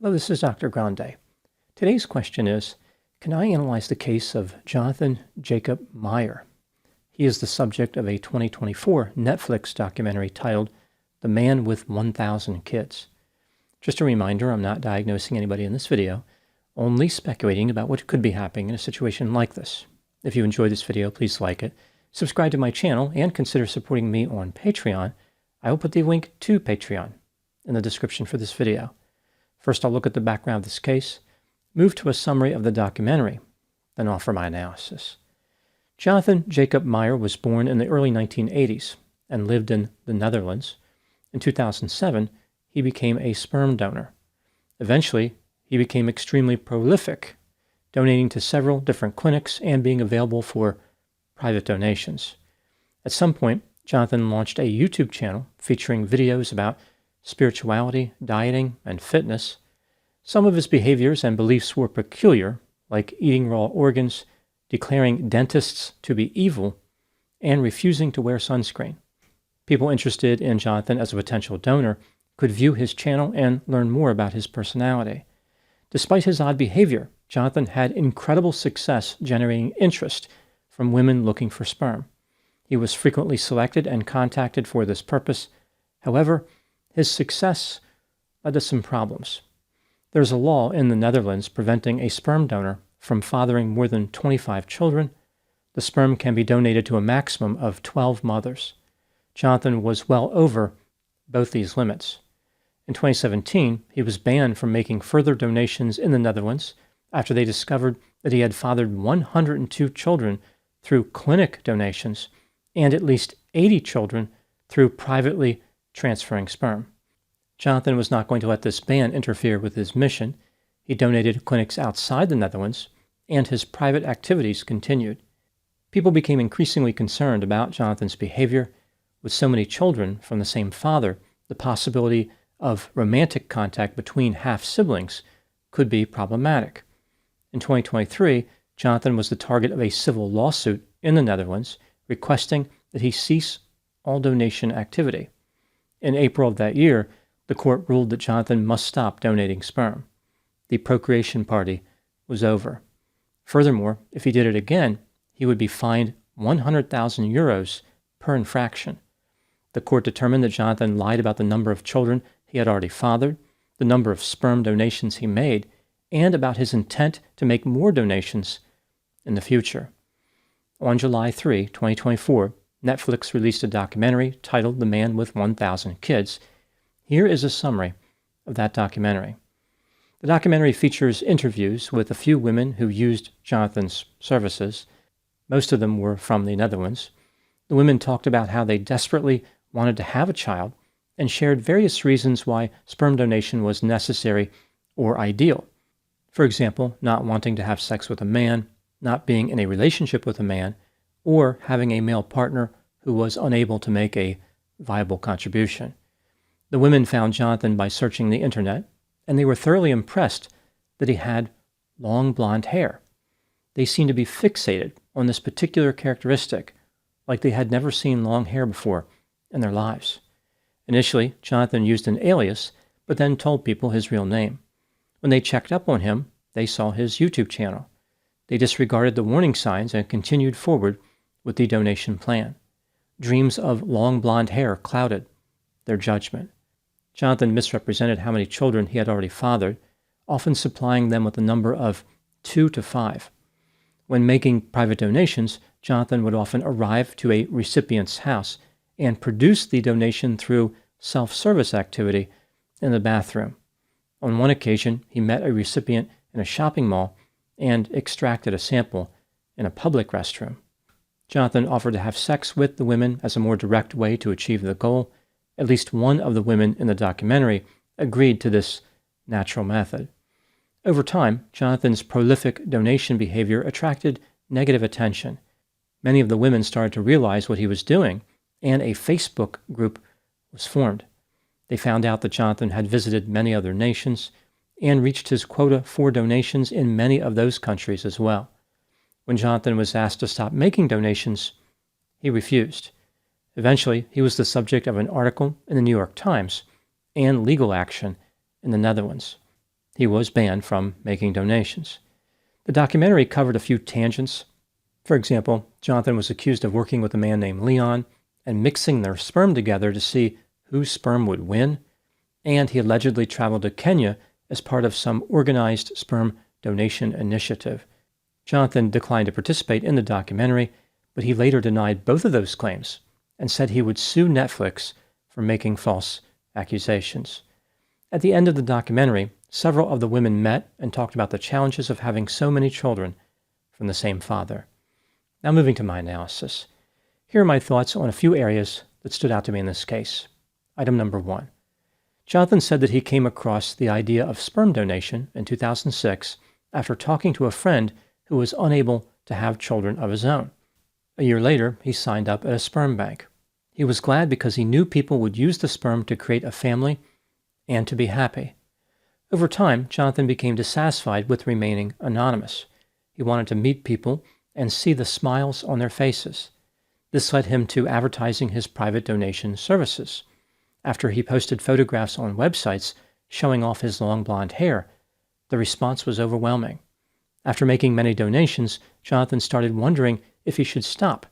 Hello, this is Dr. Grande. Today's question is, can I analyze the case of Jonathan Jacob Meijer? He is the subject of a 2024 Netflix documentary titled The Man with 1,000 Kids. Just a reminder, I'm not diagnosing anybody in this video, only speculating about what could be happening in a situation like this. If you enjoyed this video, please like it, subscribe to my channel, and consider supporting me on Patreon. I will put the link to Patreon in the description for this video. First, I'll look at the background of this case, move to a summary of the documentary, then offer my analysis. Jonathan Jacob Meijer was born in the early 1980s and lived in the Netherlands. In 2007, he became a sperm donor. Eventually, he became extremely prolific, donating to several different clinics and being available for private donations. At some point, Jonathan launched a YouTube channel featuring videos about spirituality, dieting, and fitness. Some of his behaviors and beliefs were peculiar, like eating raw organs, declaring dentists to be evil, and refusing to wear sunscreen. People interested in Jonathan as a potential donor could view his channel and learn more about his personality. Despite his odd behavior, Jonathan had incredible success generating interest from women looking for sperm. He was frequently selected and contacted for this purpose. However, his success led to some problems. There's a law in the Netherlands preventing a sperm donor from fathering more than 25 children. The sperm can be donated to a maximum of 12 mothers. Jonathan was well over both these limits. In 2017, he was banned from making further donations in the Netherlands after they discovered that he had fathered 102 children through clinic donations and at least 80 children through privately transferring sperm. Jonathan was not going to let this ban interfere with his mission. He donated to clinics outside the Netherlands, and his private activities continued. People became increasingly concerned about Jonathan's behavior. With so many children from the same father, the possibility of romantic contact between half-siblings could be problematic. In 2023, Jonathan was the target of a civil lawsuit in the Netherlands requesting that he cease all donation activity. In April of that year, the court ruled that Jonathan must stop donating sperm. The procreation party was over. Furthermore, if he did it again, he would be fined 100,000 euros per infraction. The court determined that Jonathan lied about the number of children he had already fathered, the number of sperm donations he made, and about his intent to make more donations in the future. On July 3, 2024, Netflix released a documentary titled The Man with 1,000 Kids. Here is a summary of that documentary. The documentary features interviews with a few women who used Jonathan's services. Most of them were from the Netherlands. The women talked about how they desperately wanted to have a child and shared various reasons why sperm donation was necessary or ideal. For example, not wanting to have sex with a man, not being in a relationship with a man, or having a male partner who was unable to make a viable contribution. The women found Jonathan by searching the internet, and they were thoroughly impressed that he had long blonde hair. They seemed to be fixated on this particular characteristic, like they had never seen long hair before in their lives. Initially, Jonathan used an alias, but then told people his real name. When they checked up on him, they saw his YouTube channel. They disregarded the warning signs and continued forward with the donation plan. Dreams of long blonde hair clouded their judgment. Jonathan misrepresented how many children he had already fathered, often supplying them with a number of 2 to 5. When making private donations, Jonathan would often arrive to a recipient's house and produce the donation through self-service activity in the bathroom. On one occasion, he met a recipient in a shopping mall and extracted a sample in a public restroom. Jonathan offered to have sex with the women as a more direct way to achieve the goal. At least one of the women in the documentary agreed to this natural method. Over time, Jonathan's prolific donation behavior attracted negative attention. Many of the women started to realize what he was doing, and a Facebook group was formed. They found out that Jonathan had visited many other nations and reached his quota for donations in many of those countries as well. When Jonathan was asked to stop making donations, he refused. Eventually, he was the subject of an article in the New York Times and legal action in the Netherlands. he was banned from making donations. The documentary covered a few tangents. For example, Jonathan was accused of working with a man named Leon and mixing their sperm together to see whose sperm would win, and he allegedly traveled to Kenya as part of some organized sperm donation initiative. Jonathan declined to participate in the documentary, but he later denied both of those claims and said he would sue Netflix for making false accusations. At the end of the documentary, several of the women met and talked about the challenges of having so many children from the same father. Now moving to my analysis. Here are my thoughts on a few areas that stood out to me in this case. Item number 1. Jonathan said that he came across the idea of sperm donation in 2006 after talking to a friend who was unable to have children of his own. A year later, he signed up at a sperm bank. He was glad because he knew people would use the sperm to create a family and to be happy. Over time, Jonathan became dissatisfied with remaining anonymous. He wanted to meet people and see the smiles on their faces. This led him to advertising his private donation services. After he posted photographs on websites showing off his long blonde hair, the response was overwhelming. After making many donations, Jonathan started wondering if he should stop.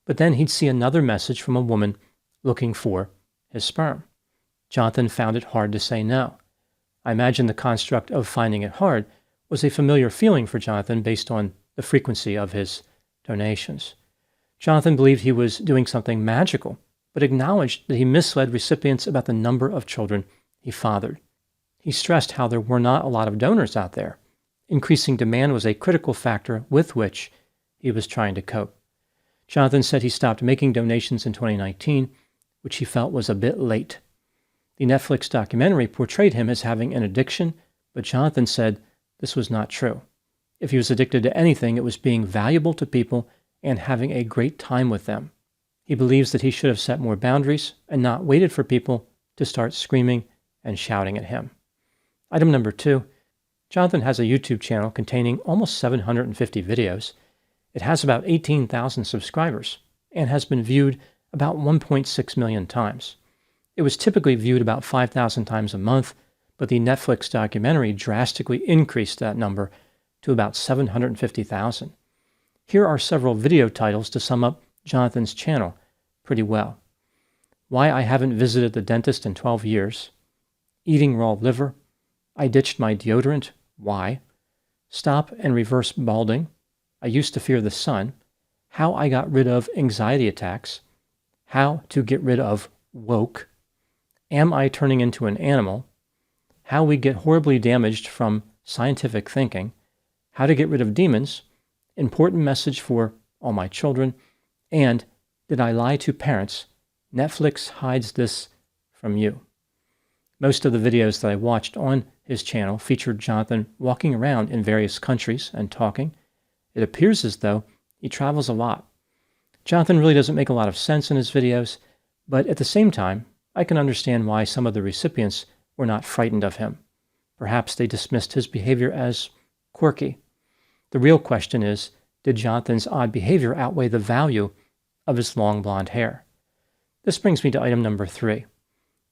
But then he'd see another message from a woman looking for his sperm. Jonathan found it hard to say no. I imagine the construct of finding it hard was a familiar feeling for Jonathan based on the frequency of his donations. Jonathan believed he was doing something magical, but acknowledged that he misled recipients about the number of children he fathered. He stressed how there were not a lot of donors out there. Increasing demand was a critical factor with which he was trying to cope. Jonathan said he stopped making donations in 2019, which he felt was a bit late. The Netflix documentary portrayed him as having an addiction, but Jonathan said this was not true. If he was addicted to anything, it was being valuable to people and having a great time with them. He believes that he should have set more boundaries and not waited for people to start screaming and shouting at him. Item number 2. Jonathan has a YouTube channel containing almost 750 videos. It has about 18,000 subscribers and has been viewed about 1.6 million times. It was typically viewed about 5,000 times a month, but the Netflix documentary drastically increased that number to about 750,000. Here are several video titles to sum up Jonathan's channel pretty well. Why I Haven't Visited the Dentist in 12 Years, Eating Raw Liver, I Ditched My Deodorant, Why, Stop and Reverse Balding, I Used to Fear the Sun, How I Got Rid of Anxiety Attacks, How to Get Rid of Woke, Am I Turning into an Animal, How We Get Horribly Damaged from Scientific Thinking, How to Get Rid of Demons, Important Message for All My Children, and Did I Lie to Parents? Netflix Hides This from You. Most of the videos that I watched on his channel featured Jonathan walking around in various countries and talking. It appears as though he travels a lot. Jonathan really doesn't make a lot of sense in his videos, but at the same time, I can understand why some of the recipients were not frightened of him. Perhaps they dismissed his behavior as quirky. The real question is, did Jonathan's odd behavior outweigh the value of his long blonde hair? This brings me to item number 3.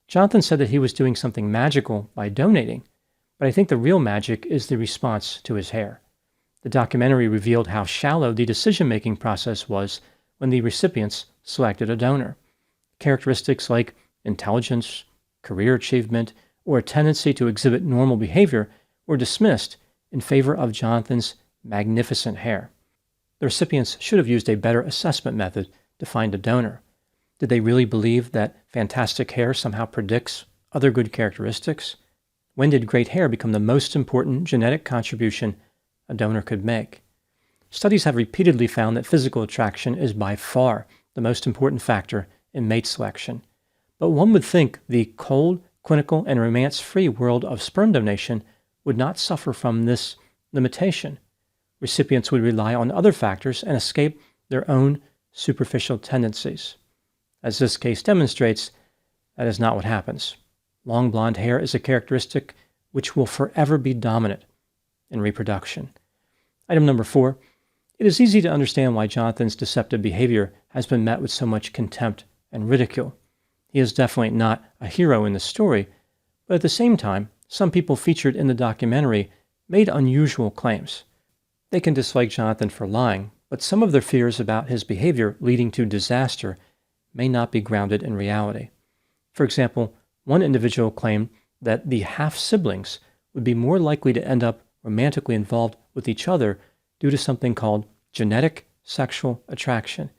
Jonathan said that he was doing something magical by donating, but I think the real magic is the response to his hair. The documentary revealed how shallow the decision-making process was when the recipients selected a donor. Characteristics like intelligence, career achievement, or a tendency to exhibit normal behavior were dismissed in favor of Jonathan's magnificent hair. The recipients should have used a better assessment method to find a donor. Did they really believe that fantastic hair somehow predicts other good characteristics? When did great hair become the most important genetic contribution a donor could make? Studies have repeatedly found that physical attraction is by far the most important factor in mate selection. But one would think the cold, clinical, and romance-free world of sperm donation would not suffer from this limitation. Recipients would rely on other factors and escape their own superficial tendencies. As this case demonstrates, that is not what happens. Long blonde hair is a characteristic which will forever be dominant in reproduction. Item number 4. It is easy to understand why Jonathan's deceptive behavior has been met with so much contempt and ridicule. He is definitely not a hero in the story, but at the same time, some people featured in the documentary made unusual claims. They can dislike Jonathan for lying, but some of their fears about his behavior leading to disaster may not be grounded in reality. For example, one individual claimed that the half-siblings would be more likely to end up romantically involved with each other due to something called genetic sexual attraction,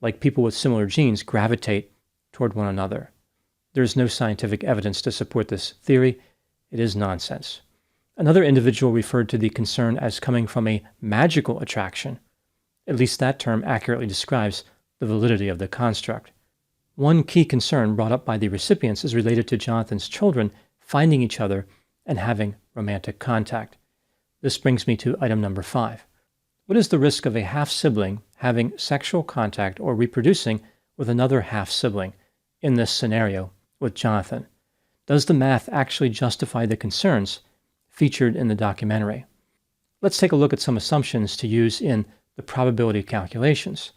like people with similar genes gravitate toward one another. There is no scientific evidence to support this theory. It is nonsense. Another individual referred to the concern as coming from a magical attraction. At least that term accurately describes the validity of the construct. One key concern brought up by the recipients is related to Jonathan's children finding each other and having romantic contact. This brings me to item number 5. What is the risk of a half-sibling having sexual contact or reproducing with another half-sibling in this scenario with Jonathan? Does the math actually justify the concerns featured in the documentary? Let's take a look at some assumptions to use in the probability calculations.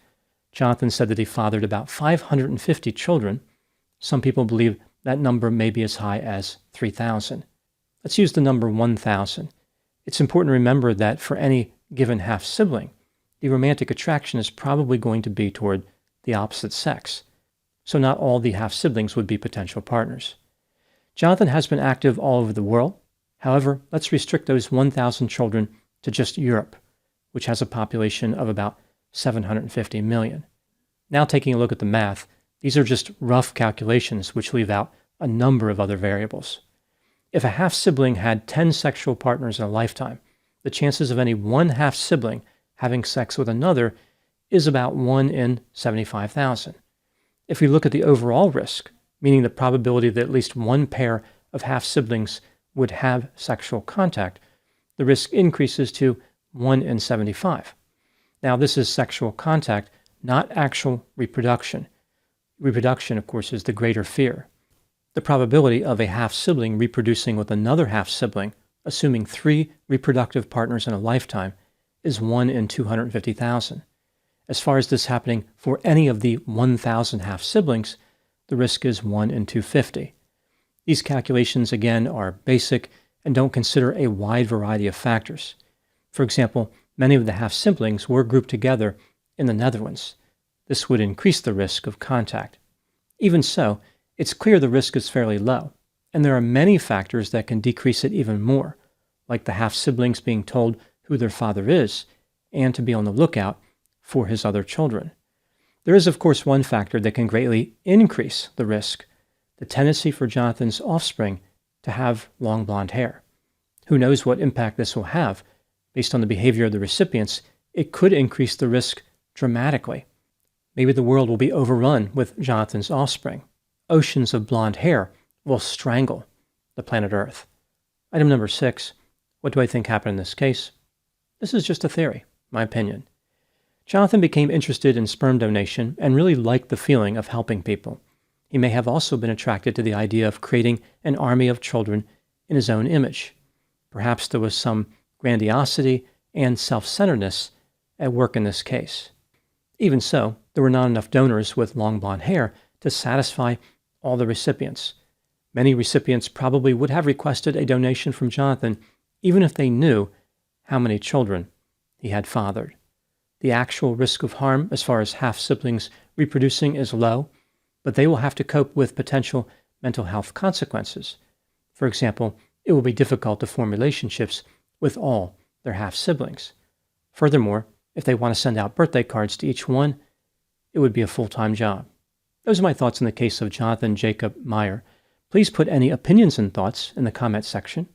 Jonathan said that he fathered about 550 children. Some people believe that number may be as high as 3,000. Let's use the number 1,000. It's important to remember that for any given half-sibling, the romantic attraction is probably going to be toward the opposite sex. So not all the half-siblings would be potential partners. Jonathan has been active all over the world. However, let's restrict those 1,000 children to just Europe, which has a population of about 750 million. Now taking a look at the math, these are just rough calculations which leave out a number of other variables. If a half-sibling had 10 sexual partners in a lifetime, the chances of any one half-sibling having sex with another is about 1 in 75,000. If we look at the overall risk, meaning the probability that at least one pair of half-siblings would have sexual contact, the risk increases to 1 in 75. Now, this is sexual contact, not actual reproduction. Reproduction, of course, is the greater fear. The probability of a half-sibling reproducing with another half-sibling, assuming 3 reproductive partners in a lifetime, is 1 in 250,000. As far as this happening for any of the 1,000 half-siblings, the risk is 1 in 250. These calculations, again, are basic and don't consider a wide variety of factors. For example, many of the half-siblings were grouped together in the Netherlands. This would increase the risk of contact. Even so, it's clear the risk is fairly low, and there are many factors that can decrease it even more, like the half-siblings being told who their father is and to be on the lookout for his other children. There is, of course, one factor that can greatly increase the risk: the tendency for Jonathan's offspring to have long blonde hair. Who knows what impact this will have? Based on the behavior of the recipients, it could increase the risk dramatically. Maybe the world will be overrun with Jonathan's offspring. Oceans of blonde hair will strangle the planet Earth. Item number 6. What do I think happened in this case? This is just a theory, my opinion. Jonathan became interested in sperm donation and really liked the feeling of helping people. He may have also been attracted to the idea of creating an army of children in his own image. Perhaps there was some grandiosity and self-centeredness at work in this case. Even so, there were not enough donors with long blonde hair to satisfy all the recipients. Many recipients probably would have requested a donation from Jonathan even if they knew how many children he had fathered. The actual risk of harm as far as half-siblings reproducing is low, but they will have to cope with potential mental health consequences. For example, it will be difficult to form relationships with all their half-siblings. Furthermore, if they want to send out birthday cards to each one, it would be a full-time job. Those are my thoughts in the case of Jonathan Jacob Meijer. Please put any opinions and thoughts in the comment section.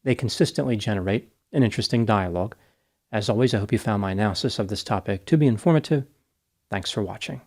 They consistently generate an interesting dialogue. As always, I hope you found my analysis of this topic to be informative. Thanks for watching.